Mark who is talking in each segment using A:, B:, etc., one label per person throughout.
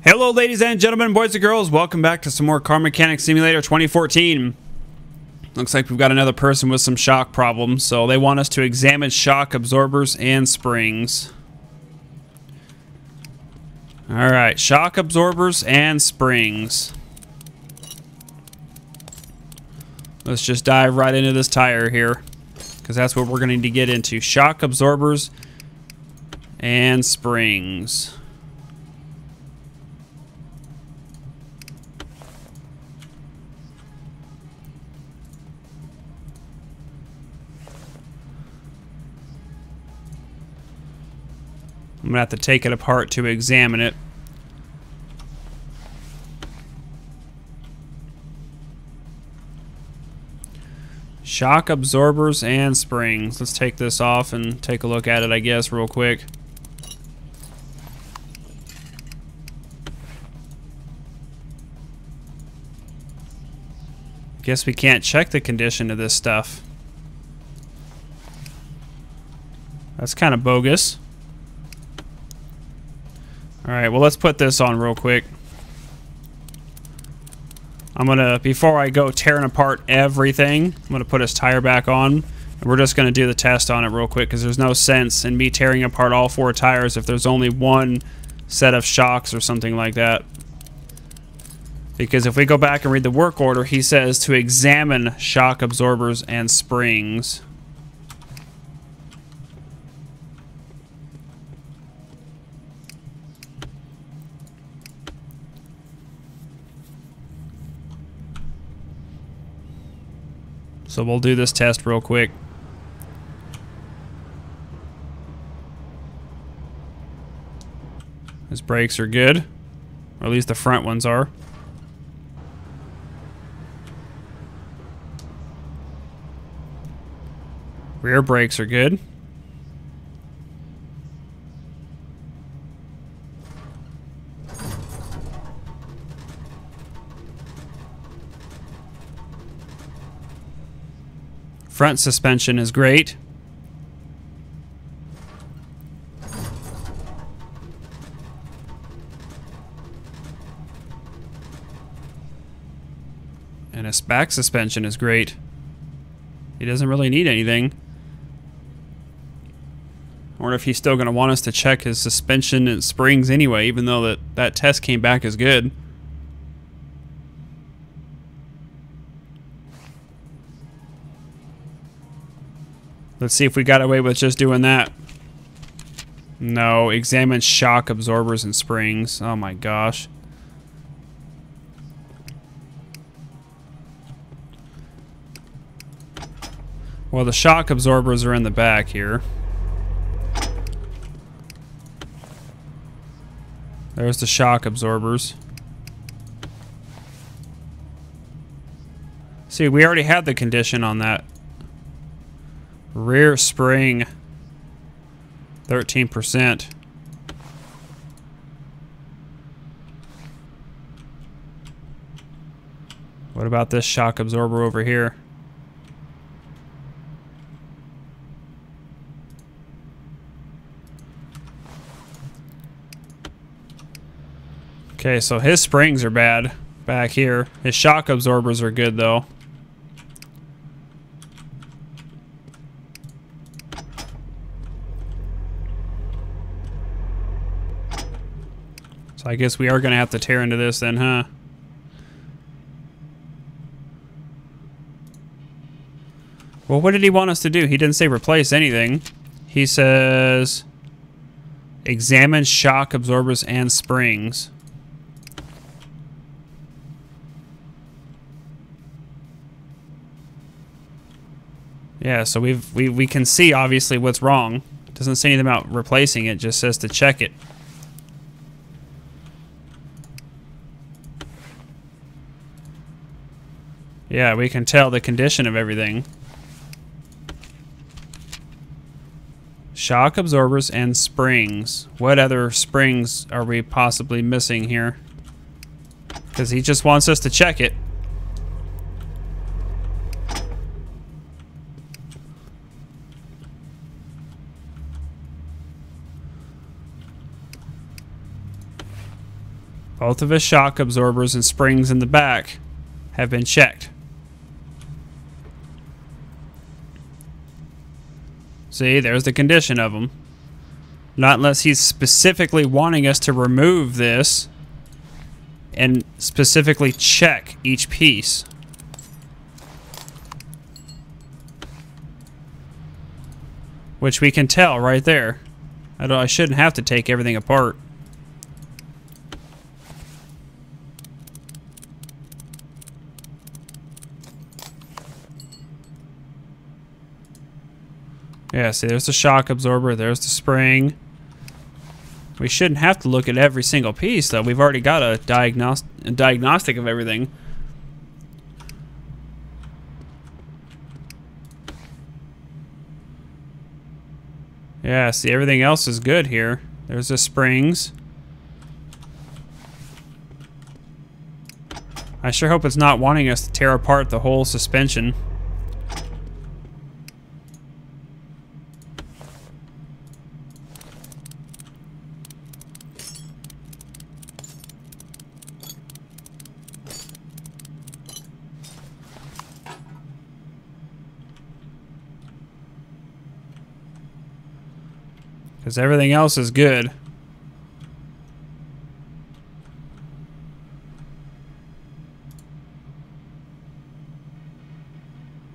A: Hello ladies and gentlemen, boys and girls, welcome back to some more Car Mechanic Simulator 2014. Looks like we've got another person with some shock problems, so they want us to examine shock absorbers and springs. Alright, shock absorbers and springs. Let's just dive right into this tire here, because that's what we're going to need to get into. Shock absorbers and springs. I'm going to have to take it apart to examine it. Shock absorbers and springs. Let's take this off and take a look at it, I guess, real quick. Guess we can't check the condition of this stuff. That's kind of bogus. Alright, well, let's put this on real quick. I'm gonna, before I go tearing apart everything, I'm gonna put his tire back on, and we're just gonna do the test on it real quick, because there's no sense in me tearing apart all four tires if there's only one set of shocks or something like that. Because if we go back and read the work order, he says to examine shock absorbers and springs. So we'll do this test real quick. His brakes are good, or at least the front ones are. Rear brakes are good. Front suspension is great. And his back suspension is great. He doesn't really need anything. I wonder if he's still going to want us to check his suspension and springs anyway, even though that test came back as good. Let's see if we got away with just doing that. No, examine shock absorbers and springs. Oh my gosh. Well, the shock absorbers are in the back here. There's the shock absorbers. See, we already had the condition on that. Rear spring, 13%. What about this shock absorber over here? Okay, so his springs are bad back here. His shock absorbers are good though. I guess we are going to have to tear into this then, huh? Well, what did he want us to do? He didn't say replace anything. He says examine shock absorbers and springs. Yeah, so we can see obviously what's wrong. It doesn't say anything about replacing it, just says to check it. Yeah, we can tell the condition of everything. Shock absorbers and springs. What other springs are we possibly missing here? Because he just wants us to check it. Both of his shock absorbers and springs in the back have been checked. See, there's the condition of them. Not unless he's specifically wanting us to remove this and specifically check each piece. Which we can tell right there. I shouldn't have to take everything apart. Yeah, see, there's the shock absorber, there's the spring. We shouldn't have to look at every single piece, though. We've already got a diagnostic of everything. Yeah, see, everything else is good here. There's the springs. I sure hope it's not wanting us to tear apart the whole suspension. Because everything else is good.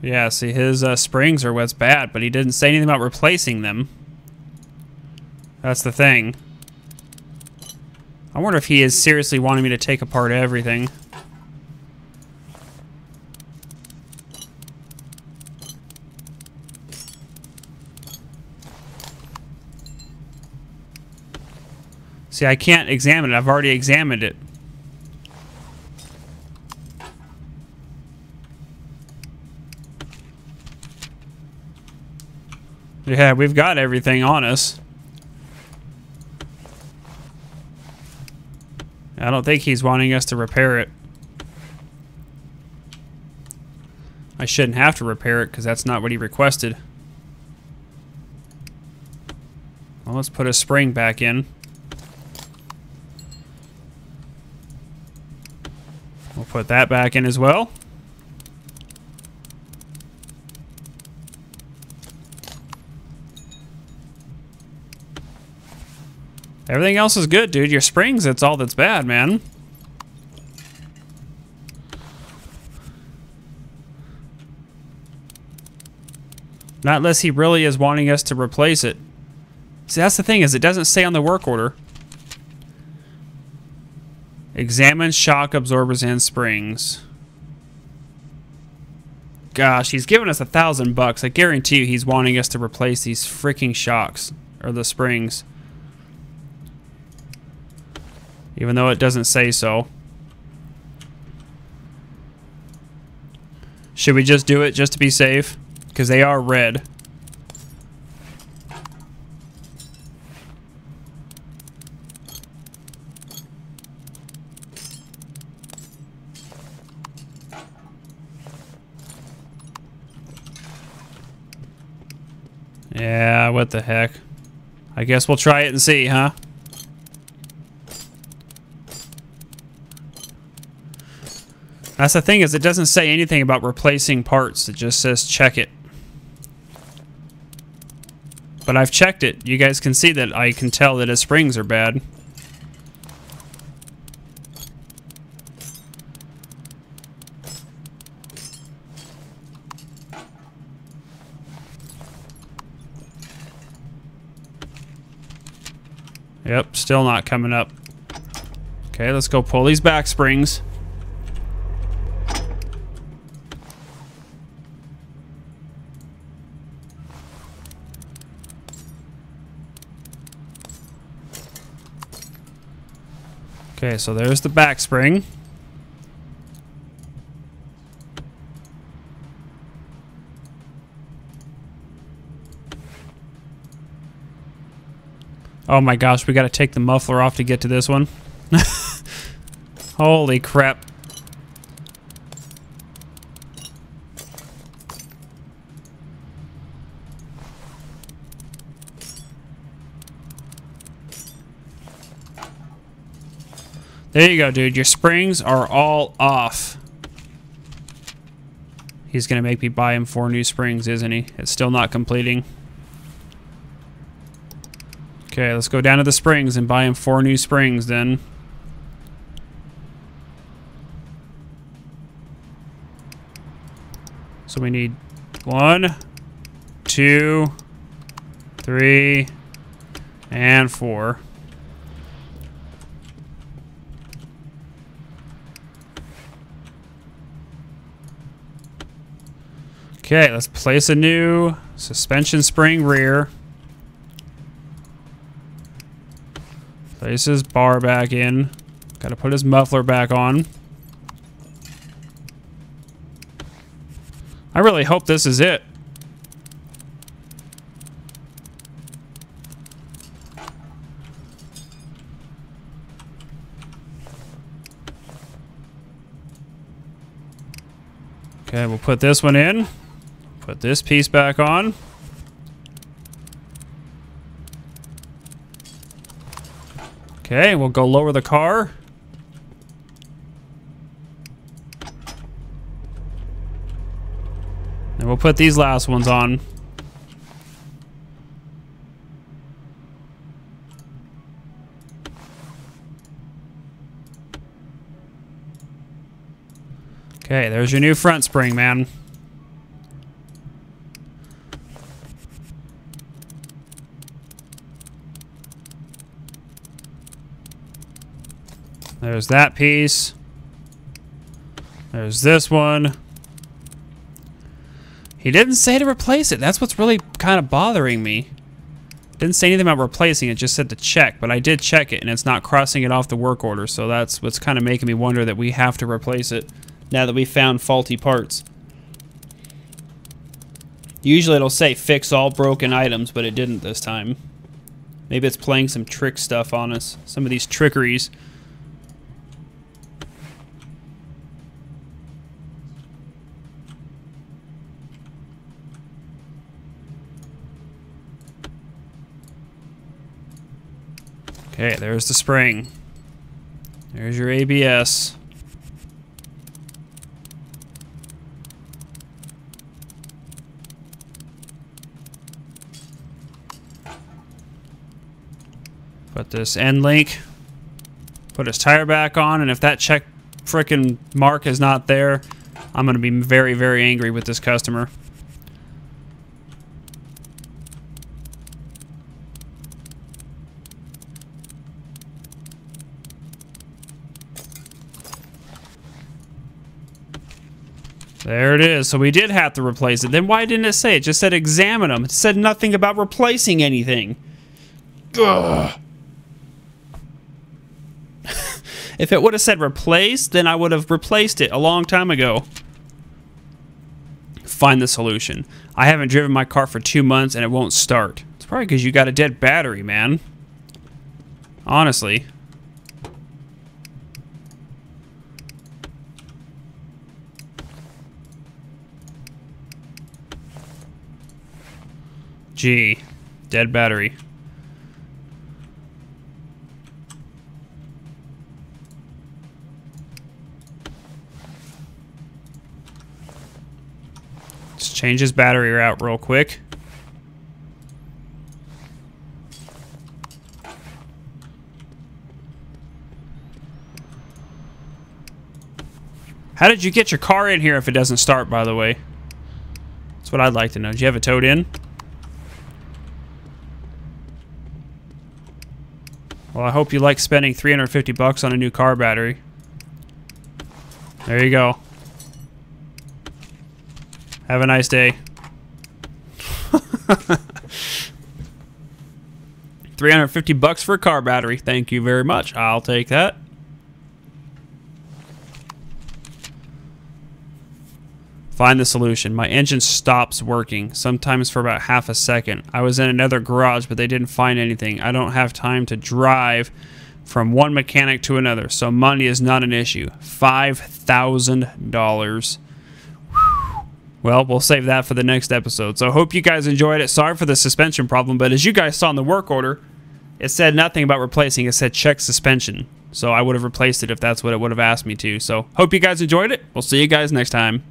A: Yeah, see, his springs are what's bad, but he didn't say anything about replacing them. That's the thing. I wonder if he is seriously wanting me to take apart everything. See, I can't examine it. I've already examined it. Yeah, we've got everything on us. I don't think he's wanting us to repair it. I shouldn't have to repair it because that's not what he requested. Well, let's put a spring back in. We'll put that back in as well. Everything else is good, dude. Your springs, that's all that's bad, man. Not unless he really is wanting us to replace it. See, that's the thing, is it doesn't say on the work order. Examine shock absorbers and springs. Gosh, he's giving us $1,000. I guarantee you he's wanting us to replace these freaking shocks, or the springs. Even though it doesn't say so. Should we just do it just to be safe? Because they are red. Yeah, what the heck. I guess we'll try it and see, huh? That's the thing, is it doesn't say anything about replacing parts. It just says check it. But I've checked it. You guys can see that I can tell that his springs are bad. Yep, still not coming up. Okay, let's go pull these back springs. Okay, so there's the back spring. Oh my gosh, we gotta take the muffler off to get to this one. Holy crap. There you go, dude. Your springs are all off. He's going to make me buy him 4 new springs, isn't he? It's still not completing. Okay, let's go down to the springs and buy him 4 new springs then. So we need 1, 2, 3, and 4. Okay, let's place a new suspension spring rear. Place his bar back in. Got to put his muffler back on. I really hope this is it. Okay, we'll put this one in. Put this piece back on. Okay, we'll go lower the car. And we'll put these last ones on. Okay, there's your new front spring, man. There's that piece. There's this one. He didn't say to replace it. That's what's really kind of bothering me. Didn't say anything about replacing it, just said to check, but I did check it and it's not crossing it off the work order, so that's what's kind of making me wonder that we have to replace it now that we found faulty parts. Usually it'll say fix all broken items, but it didn't this time. Maybe it's playing some trick stuff on us, some of these trickeries. Okay, there's the spring. There's your ABS. Put this end link. Put his tire back on, and if that check frickin' mark is not there, I'm gonna be very, very angry with this customer. There it is. So we did have to replace it. Then why didn't it say? It just said examine them. It said nothing about replacing anything. Ugh. If it would have said replace, then I would have replaced it a long time ago. Find the solution. I haven't driven my car for 2 months and it won't start. It's probably because you got a dead battery, man. Honestly. Gee, dead battery. Let's change his battery route real quick. How did you get your car in here if it doesn't start, by the way? That's what I'd like to know. Did you have it towed in? Well, I hope you like spending $350 on a new car battery. There you go. Have a nice day. $350 for a car battery. Thank you very much. I'll take that. Find the solution. My engine stops working, sometimes for about half a second. I was in another garage, but they didn't find anything. I don't have time to drive from one mechanic to another, so money is not an issue. $5,000. Well, we'll save that for the next episode. So I hope you guys enjoyed it. Sorry for the suspension problem, but as you guys saw in the work order, it said nothing about replacing. It said check suspension. So I would have replaced it if that's what it would have asked me to. So hope you guys enjoyed it. We'll see you guys next time.